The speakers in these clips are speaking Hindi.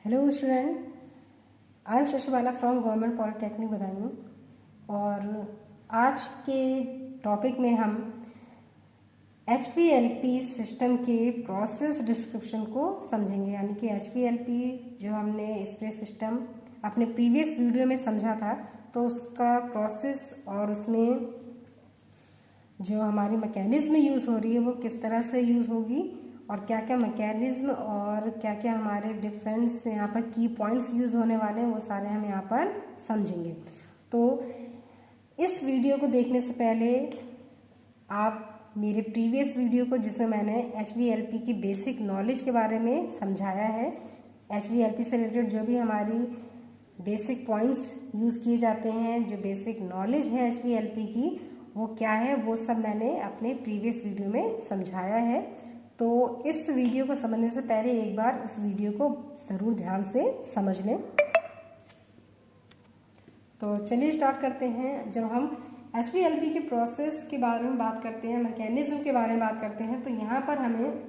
Hello student, I am Shashibala from government polytechnic Badaun और आज के टॉपिक में हम HPLP सिस्टम के प्रोसेस डिस्क्रिप्शन को समझेंगे। यानी कि HPLP जो हमने स्प्रे सिस्टम अपने प्रीवियस वीडियो में समझा था, तो उसका प्रोसेस और उसमें जो हमारी मैकेनिज्म यूज़ हो रही है वो किस तरह से यूज़ होगी और क्या क्या मैकेनिज्म और क्या क्या हमारे डिफरेंस यहाँ पर की पॉइंट्स यूज़ होने वाले हैं वो सारे हम यहाँ पर समझेंगे। तो इस वीडियो को देखने से पहले आप मेरे प्रीवियस वीडियो को, जिसमें मैंने HVLP की बेसिक नॉलेज के बारे में समझाया है, HVLP से रिलेटेड जो भी हमारी बेसिक पॉइंट्स यूज़ किए जाते हैं, जो बेसिक नॉलेज है HVLP की वो क्या है, वो सब मैंने अपने प्रीवियस वीडियो में समझाया है। तो इस वीडियो को समझने से पहले एक बार उस वीडियो को ज़रूर ध्यान से समझ लें। तो चलिए स्टार्ट करते हैं। जब हम HVLP के प्रोसेस के बारे में बात करते हैं, मैकेनिज्म के बारे में बात करते हैं, तो यहाँ पर हमें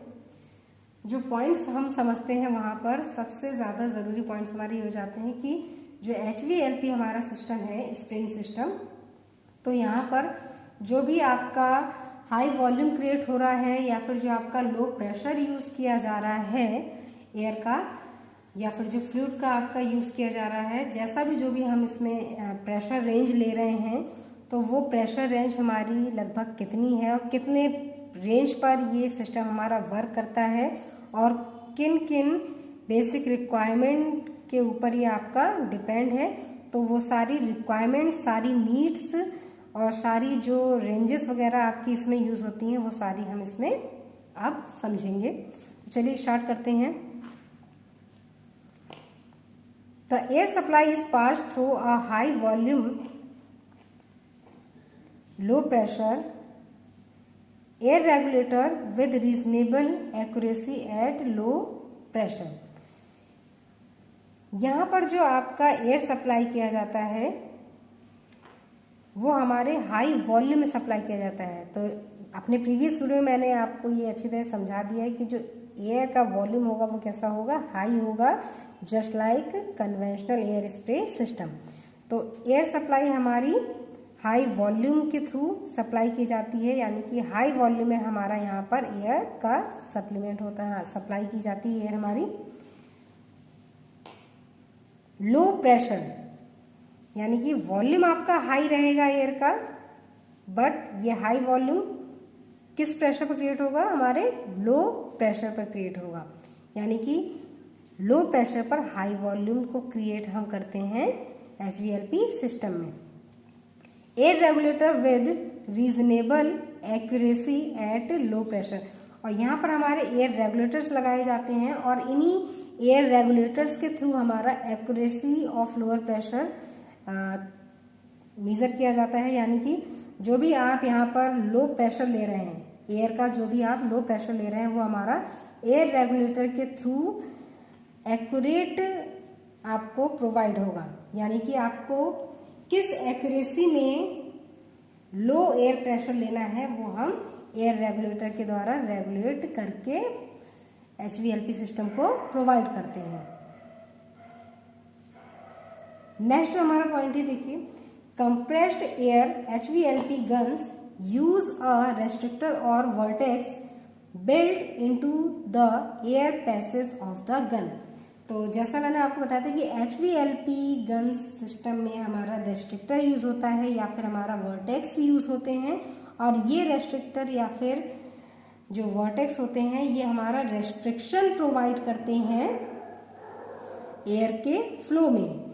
जो पॉइंट्स हम समझते हैं वहाँ पर सबसे ज़्यादा ज़रूरी पॉइंट्स हमारे हो जाते हैं कि जो HVLP हमारा सिस्टम है, स्प्रिंग सिस्टम, तो यहाँ पर जो भी आपका हाई वॉल्यूम क्रिएट हो रहा है या फिर जो आपका लो प्रेशर यूज़ किया जा रहा है एयर का, या फिर जो फ्लूइड का आपका यूज़ किया जा रहा है, जैसा भी जो भी हम इसमें प्रेशर रेंज ले रहे हैं, तो वो प्रेशर रेंज हमारी लगभग कितनी है और कितने रेंज पर ये सिस्टम हमारा वर्क करता है और किन किन बेसिक रिक्वायरमेंट के ऊपर ये आपका डिपेंड है। तो वो सारी रिक्वायरमेंट, सारी नीड्स और सारी जो रेंजेस वगैरह आपकी इसमें यूज़ होती हैं वो सारी हम इसमें अब समझेंगे। तो चलिए स्टार्ट करते हैं। The air supply is passed through a high volume low pressure air regulator with reasonable accuracy at low pressure. यहाँ पर जो आपका एयर सप्लाई किया जाता है वो हमारे हाई वॉल्यूम में सप्लाई किया जाता है। तो अपने प्रीवियस वीडियो में मैंने आपको ये अच्छी तरह समझा दिया है कि जो एयर का वॉल्यूम होगा वो कैसा होगा, हाई होगा, just like conventional air spray system. तो एयर सप्लाई हमारी हाई वॉल्यूम के थ्रू सप्लाई की जाती है, यानी कि हाई वॉल्यूम में हमारा यहाँ पर एयर का सप्लीमेंट होता है, सप्लाई की जाती है एयर हमारी। लो प्रेशर यानी कि वॉल्यूम आपका हाई रहेगा एयर का, बट ये हाई वॉल्यूम किस प्रेशर पर क्रिएट होगा, हमारे लो प्रेशर पर क्रिएट होगा। यानी कि लो प्रेशर पर हाई वॉल्यूम को क्रिएट हम करते हैं HVLP सिस्टम में। Air regulator with reasonable accuracy at low pressure, और यहाँ पर हमारे एयर रेगुलेटर्स लगाए जाते हैं और इन्हीं एयर रेगुलेटर्स के थ्रू हमारा accuracy of lower pressure measure किया जाता है। यानी कि जो भी आप यहाँ पर लो प्रेशर ले रहे हैं, एयर का जो भी आप लो प्रेशर ले रहे हैं, वो हमारा एयर रेगुलेटर के थ्रू एक्यूरेट आपको प्रोवाइड होगा। यानी कि आपको किस एक्यूरेसी में लो एयर प्रेशर लेना है वो हम एयर रेगुलेटर के द्वारा रेगुलेट करके HVLP सिस्टम को प्रोवाइड करते हैं। नेक्स्ट हमारा पॉइंट है, देखिए, compressed air HVLP guns use a restrictor और vertex built into the air passage of the gun. तो जैसा मैंने आपको बताया था कि HVLP गन सिस्टम में हमारा रेस्ट्रिक्टर यूज होता है या फिर हमारा वर्टेक्स यूज होते हैं, और ये रेस्ट्रिक्टर या फिर जो वर्टेक्स होते हैं ये हमारा रेस्ट्रिक्शन प्रोवाइड करते हैं एयर के फ्लो में।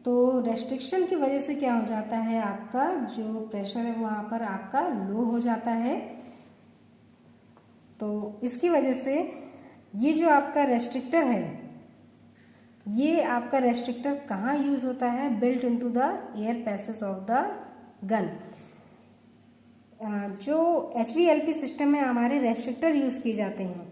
तो रेस्ट्रिक्शन की वजह से क्या हो जाता है, आपका जो प्रेशर है वो वहाँ पर आपका लो हो जाता है। तो इसकी वजह से ये जो आपका रेस्ट्रिक्टर है, ये आपका रेस्ट्रिक्टर कहाँ यूज होता है, built into the air passage of the gun. जो HVLP सिस्टम में हमारे रेस्ट्रिक्टर यूज किए जाते हैं,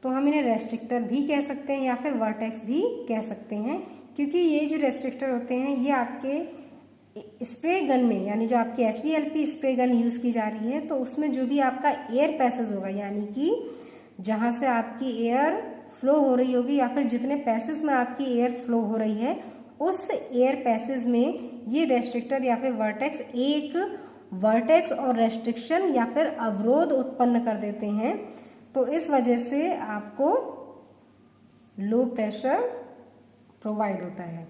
तो हम इन्हें रेस्ट्रिक्टर भी कह सकते हैं या फिर वर्टेक्स भी कह सकते हैं, क्योंकि ये जो रेस्ट्रिक्टर होते हैं ये आपके स्प्रे गन में, यानी जो आपकी HVLP स्प्रे गन यूज की जा रही है, तो उसमें जो भी आपका एयर पैसेज होगा, यानी कि जहाँ से आपकी एयर फ्लो हो रही होगी या फिर जितने पैसेज में आपकी एयर फ्लो हो रही है उस एयर पैसेज में ये रेस्ट्रिक्टर या फिर वर्टेक्स एक वर्टेक्स और रेस्ट्रिक्शन या फिर अवरोध उत्पन्न कर देते हैं। तो इस वजह से आपको लो प्रेशर प्रोवाइड होता है।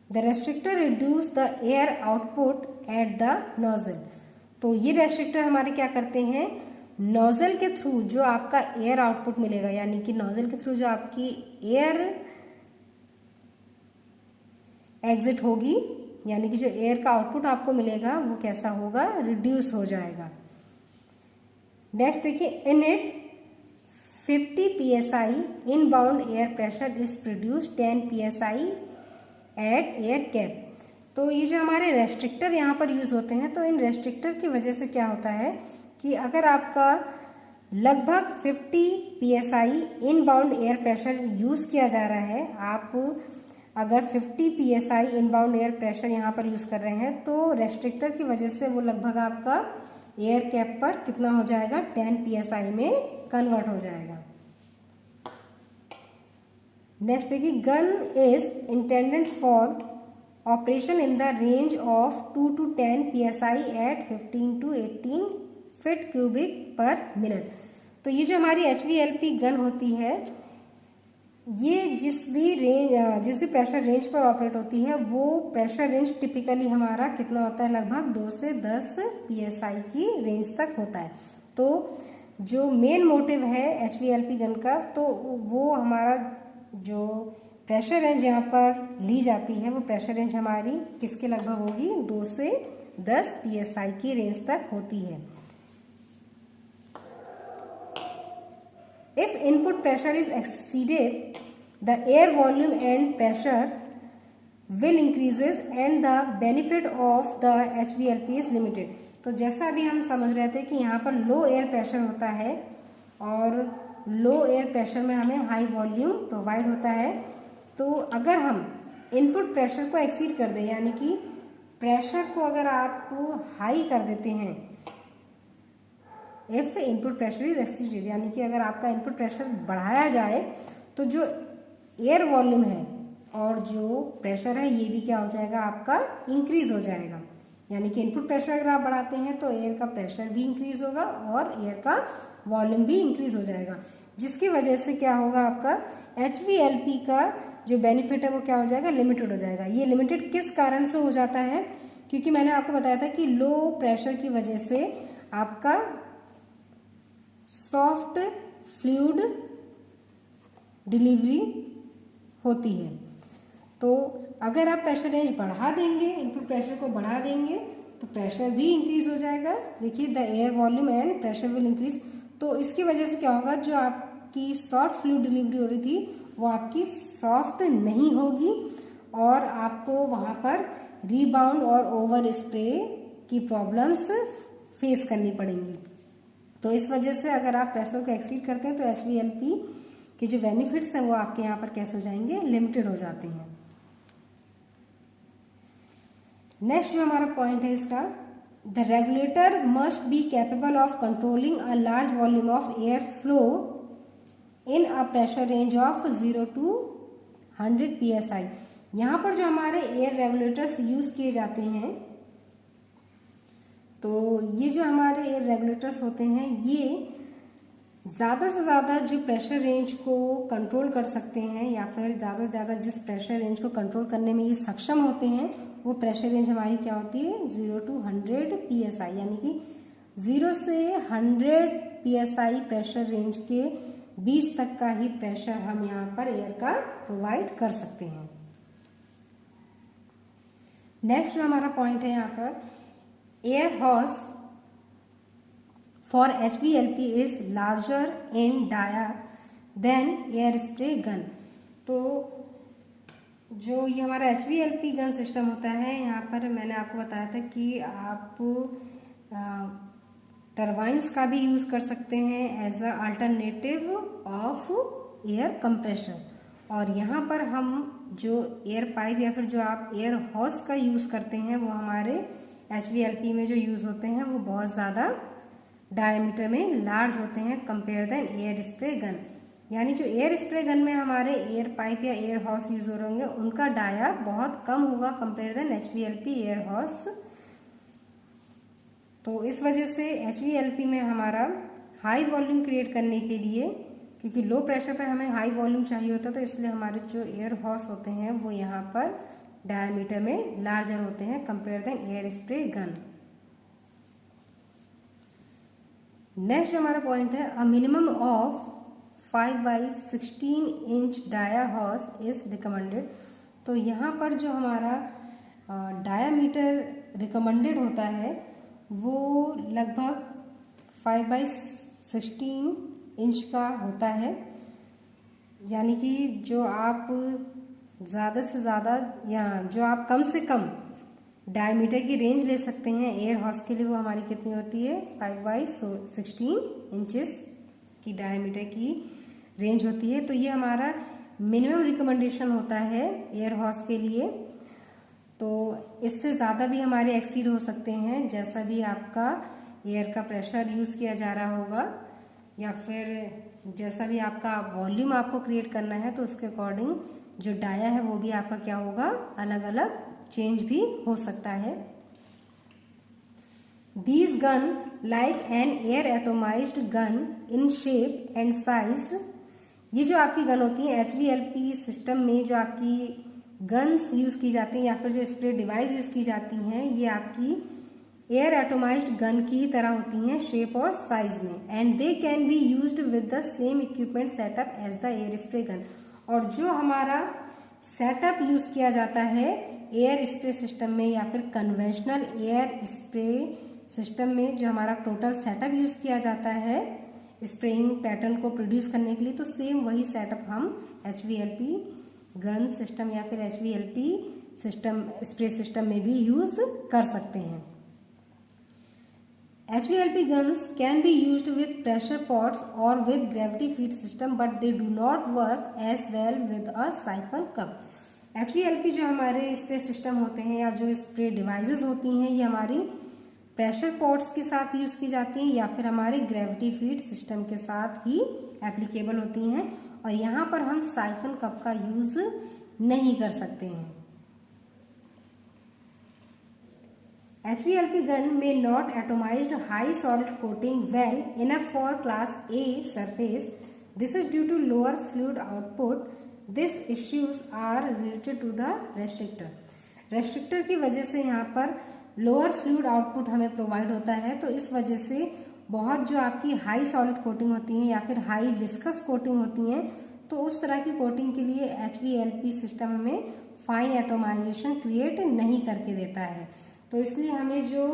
The restrictor reduce the air output at the nozzle. तो ये रेस्ट्रिक्टर हमारे क्या करते हैं, नोजल के थ्रू जो आपका एयर आउटपुट मिलेगा, यानी कि नोजल के थ्रू जो आपकी एयर एग्जिट होगी, यानी कि जो एयर का आउटपुट आपको मिलेगा वो कैसा होगा, रिड्यूस हो जाएगा। नेक्स्ट देखिए, inlet 50 psi inbound air pressure is produce 10 psi at air cap. तो ये जो हमारे रेस्ट्रिक्टर यहाँ पर यूज होते हैं, तो इन रेस्ट्रिक्टर की वजह से क्या होता है कि अगर आपका लगभग 50 psi inbound air pressure use किया जा रहा है, आप अगर 50 psi इनबाउंड एयर प्रेशर यहाँ पर यूज कर रहे हैं, तो रेस्ट्रिक्टर की वजह से वो लगभग आपका एयर कैप पर कितना हो जाएगा, 10 psi में कन्वर्ट हो जाएगा। नेक्स्ट देखिए, gun is intended for operation in the range of 2 to 10 psi एट 15 to 18 feet cubic per minute. तो ये जो हमारी HVLP गन होती है, ये जिस भी प्रेशर रेंज पर ऑपरेट होती है, वो प्रेशर रेंज टिपिकली हमारा कितना होता है, लगभग 2 से 10 psi की रेंज तक होता है। तो जो मेन मोटिव है HVLP गन का, तो वो हमारा जो प्रेशर रेंज यहाँ पर ली जाती है, वो प्रेशर रेंज हमारी किसके लगभग होगी, 2 से 10 psi की रेंज तक होती है। If input pressure is exceeded, the air volume and pressure will increases and the benefit of the HVLP is limited। तो जैसा अभी हम समझ रहे थे कि यहाँ पर लो एयर प्रेशर होता है और लो एयर प्रेशर में हमें हाई वॉल्यूम प्रोवाइड होता है। तो अगर हम इनपुट प्रेशर को एक्सीड कर दें, यानी कि प्रेशर को अगर आप हाई कर देते हैं, if input pressure is exceeded, यानी कि अगर आपका इनपुट प्रेशर बढ़ाया जाए, तो जो एयर वॉल्यूम है और जो प्रेशर है ये भी क्या हो जाएगा, आपका इंक्रीज हो जाएगा। यानी कि इनपुट प्रेशर अगर आप बढ़ाते हैं तो एयर का प्रेशर भी इंक्रीज होगा और एयर का वॉल्यूम भी इंक्रीज हो जाएगा, जिसकी वजह से क्या होगा, आपका HVLP का जो बेनिफिट है वो क्या हो जाएगा, लिमिटेड हो जाएगा। ये लिमिटेड किस कारण से हो जाता है, क्योंकि मैंने आपको बताया था कि लो प्रेशर की वजह से आपका सॉफ्ट फ्लूइड डिलीवरी होती है। तो अगर आप प्रेशर रेंज बढ़ा देंगे, इनपुट प्रेशर को बढ़ा देंगे, तो प्रेशर भी इंक्रीज हो जाएगा। देखिए, the air volume and pressure will increase. तो इसकी वजह से क्या होगा, जो आपकी सॉफ्ट फ्लूइड डिलीवरी हो रही थी वो आपकी सॉफ्ट नहीं होगी और आपको वहां पर रीबाउंड और ओवर स्प्रे की प्रॉब्लम्स फेस करनी पड़ेंगी। तो इस वजह से अगर आप प्रेशर को एक्सीड करते हैं तो HVLP के जो बेनिफिट्स हैं वो आपके यहाँ पर कैसे हो जाएंगे, लिमिटेड हो जाते हैं। नेक्स्ट जो हमारा पॉइंट है इसका, the regulator must be capable of controlling a large volume of air flow in a pressure range of 0 to 100 psi। यहाँ पर जो हमारे एयर रेगुलेटर्स यूज किए जाते हैं, तो ये जो हमारे एयर रेगुलेटर्स होते हैं, ये ज़्यादा से ज़्यादा जो प्रेशर रेंज को कंट्रोल कर सकते हैं या फिर ज़्यादा से ज़्यादा जिस प्रेशर रेंज को कंट्रोल करने में ये सक्षम होते हैं, वो प्रेशर रेंज हमारी क्या होती है, 0 to 100 psi। यानी कि 0 से 100 psi प्रेशर रेंज के बीच तक का ही प्रेशर हम यहाँ पर एयर का प्रोवाइड कर सकते हैं। नेक्स्ट जो हमारा पॉइंट है यहाँ पर, air hose for HVLP is larger in dia than air spray gun. तो जो ये हमारा HVLP गन सिस्टम होता है, यहाँ पर मैंने आपको बताया था कि आप टरबाइंस का भी यूज कर सकते हैं as a alternative of air compressor. और यहाँ पर हम जो एयर पाइप या फिर जो आप एयर हॉर्स का यूज करते हैं, वो हमारे HVLP में जो यूज होते हैं वो बहुत ज़्यादा डायमीटर में लार्ज होते हैं compare than air spray gun. यानी जो एयर स्प्रे गन में हमारे एयर पाइप या एयर हॉर्स यूज हो रहे होंगे उनका डाया बहुत कम होगा compare than HVLP air hose. तो इस वजह से HVLP में हमारा हाई वॉल्यूम क्रिएट करने के लिए, क्योंकि लो प्रेशर पर हमें हाई वॉल्यूम चाहिए होता है, तो इसलिए हमारे जो एयर हॉर्स होते हैं वो यहाँ पर डायमीटर में लार्जर होते हैं compare than air spray gun. Next हमारा पॉइंट है a minimum of 5/16 inch dia hose is recommended. तो यहाँ पर जो हमारा डायामीटर रिकमेंडेड होता है वो लगभग 5/16 इंच का होता है। यानी कि जो आप ज़्यादा से ज़्यादा या जो आप कम से कम डायमीटर की रेंज ले सकते हैं एयर हॉर्स के लिए, वो हमारी कितनी होती है 5/16 इंचेस की डायमीटर की रेंज होती है। तो ये हमारा मिनिमम रिकमेंडेशन होता है एयर हॉर्स के लिए। तो इससे ज़्यादा भी हमारे एक्सीड हो सकते हैं, जैसा भी आपका एयर का प्रेशर यूज़ किया जा रहा होगा या फिर जैसा भी आपका वॉल्यूम आपको क्रिएट करना है, तो उसके अकॉर्डिंग जो डाया है वो भी आपका क्या होगा, अलग अलग चेंज भी हो सकता है। These gun like an air atomized gun in shape and size। ये जो आपकी गन होती है HVLP सिस्टम में जो आपकी गन्स यूज की जाती हैं या फिर जो स्प्रे डिवाइस यूज की जाती हैं, ये आपकी एयर एटोमाइज्ड गन की तरह होती हैं शेप और साइज में। And they can be used with the same equipment setup as the air spray gun. और जो हमारा सेटअप यूज किया जाता है एयर स्प्रे सिस्टम में या फिर कन्वेंशनल एयर स्प्रे सिस्टम में, जो हमारा टोटल सेटअप यूज किया जाता है स्प्रेइंग पैटर्न को प्रोड्यूस करने के लिए, तो सेम वही सेटअप हम HVLP गन सिस्टम या फिर HVLP सिस्टम स्प्रे सिस्टम में भी यूज कर सकते हैं। HVLP guns can be used with pressure pots or with gravity feed system, but they do not work as well with a siphon cup। HVLP जो हमारे स्प्रे सिस्टम होते हैं या जो स्प्रे डिवाइसेस होती हैं, ये हमारी प्रेशर पॉट्स के साथ यूज की जाती हैं या फिर हमारे ग्रेविटी फीड सिस्टम के साथ ही एप्लीकेबल होती हैं। और यहाँ पर हम साइफन कप का यूज नहीं कर सकते हैं। HVLP gun may not atomized high solid coating well enough for class A surface. This is due to lower fluid output. These issues are related to the restrictor। Restrictor की वजह से यहाँ पर लोअर फ्लूइड आउटपुट हमें प्रोवाइड होता है, तो इस वजह से बहुत जो आपकी हाई सॉलिड कोटिंग होती है या फिर हाई विस्कस कोटिंग होती हैं, तो उस तरह की कोटिंग के लिए HVLP सिस्टम हमें फाइन एटोमाइजेशन क्रिएट नहीं करके देता है। तो इसलिए हमें जो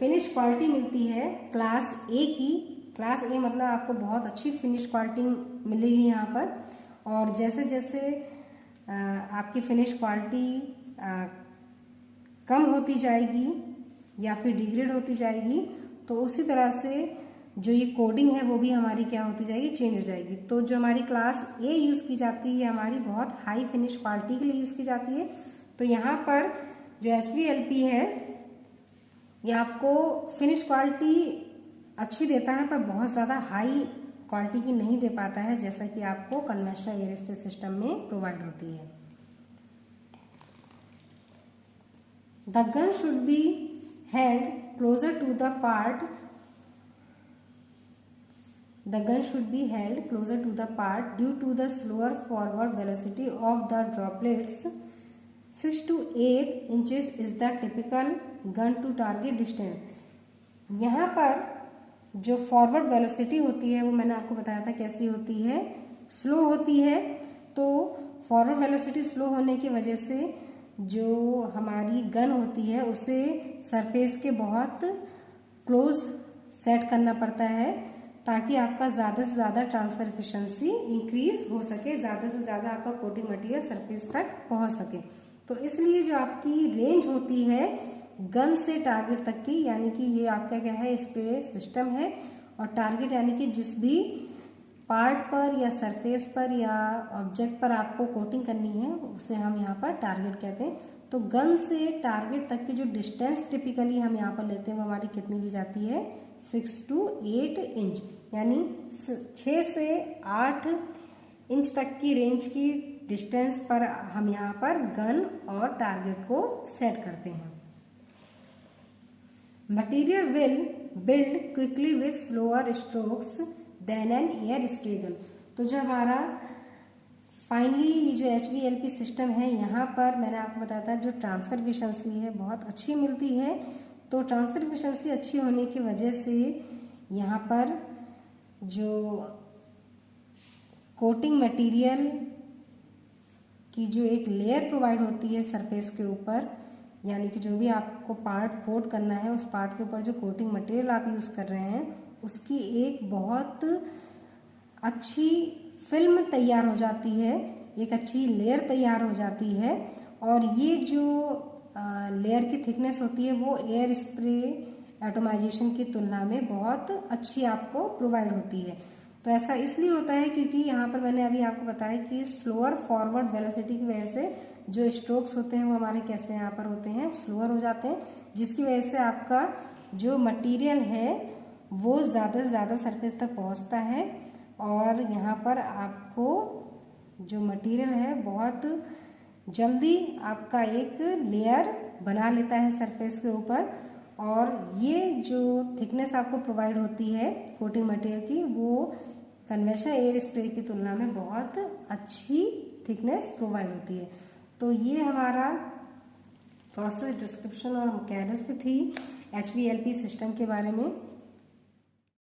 फिनिश क्वालिटी मिलती है क्लास ए की, क्लास ए मतलब आपको बहुत अच्छी फिनिश क्वालिटी मिलेगी यहाँ पर। और जैसे जैसे आपकी फिनिश क्वालिटी कम होती जाएगी या फिर डिग्रेड होती जाएगी, तो उसी तरह से जो ये कोडिंग है वो भी हमारी क्या होती जाएगी, चेंज हो जाएगी। तो जो हमारी क्लास ए यूज़ की जाती है हमारी बहुत हाई फिनिश क्वालिटी के लिए यूज़ की जाती है। तो यहाँ पर जो HVLP है ये आपको फिनिश क्वालिटी अच्छी देता है, पर बहुत ज़्यादा हाई क्वालिटी की नहीं दे पाता है, जैसा कि आपको कन्वेंशनल एयर स्प्रे सिस्टम में प्रोवाइड होती है। The gun should be held closer to the part due to the slower forward velocity of the droplets। 6 to 8 inches is the typical gun to target distance। यहाँ पर जो फॉरवर्ड वेलोसिटी होती है वो मैंने आपको बताया था कैसी होती है, स्लो होती है। तो फॉरवर्ड वेलोसिटी स्लो होने की वजह से जो हमारी गन होती है उसे सरफेस के बहुत क्लोज सेट करना पड़ता है, ताकि आपका ज़्यादा से ज़्यादा ट्रांसफर एफिशिएंसी इंक्रीज हो सके, ज़्यादा से ज़्यादा आपका कोटिंग मटेरियल सरफेस तक पहुंच सके। तो इसलिए जो आपकी रेंज होती है गन से टारगेट तक की, यानी कि ये आपका क्या है, स्प्रे सिस्टम है, और टारगेट यानी कि जिस भी पार्ट पर या सरफेस पर या ऑब्जेक्ट पर आपको कोटिंग करनी है उसे हम यहाँ पर टारगेट कहते हैं। तो गन से टारगेट तक की जो डिस्टेंस टिपिकली हम यहाँ पर लेते हैं वो हमारी कितनी ली जाती है, 6 to 8 इंच, यानी 6 से 8 इंच तक की रेंज की डिस्टेंस पर हम यहाँ पर गन और टारगेट को सेट करते हैं। Material will build quickly with slower strokes than an air spray gun. तो जो हमारा फाइनली ये जो HVLP सिस्टम है, यहाँ पर मैंने आपको बताया था जो ट्रांसफर एफिशिएंसी है बहुत अच्छी मिलती है। तो ट्रांसफर एफिशिएंसी अच्छी होने की वजह से यहाँ पर जो कोटिंग मटेरियल की जो एक लेयर प्रोवाइड होती है सरफेस के ऊपर, यानी कि जो भी आपको पार्ट कोट करना है उस पार्ट के ऊपर जो कोटिंग मटेरियल आप यूज़ कर रहे हैं उसकी एक बहुत अच्छी फिल्म तैयार हो जाती है, एक अच्छी लेयर तैयार हो जाती है। और ये जो लेयर की थिकनेस होती है वो एयर स्प्रे एटोमाइजेशन की तुलना में बहुत अच्छी आपको प्रोवाइड होती है। तो ऐसा इसलिए होता है क्योंकि यहाँ पर मैंने अभी आपको बताया कि स्लोअर फॉरवर्ड वेलोसिटी की वजह से जो स्ट्रोक्स होते हैं वो हमारे कैसे यहाँ पर होते हैं, स्लोअर हो जाते हैं, जिसकी वजह से आपका जो मटेरियल है वो ज़्यादा से ज़्यादा सरफेस तक पहुँचता है और यहाँ पर आपको जो मटेरियल है बहुत जल्दी आपका एक लेयर बना लेता है सरफेस के ऊपर। और ये जो थिकनेस आपको प्रोवाइड होती है कोटिंग मटेरियल की वो कन्वेंशनल एयर स्प्रे की तुलना में बहुत अच्छी थिकनेस प्रोवाइड होती है। तो ये हमारा प्रोसेस डिस्क्रिप्शन और मैकेनिज्म थी HVLP सिस्टम के बारे में।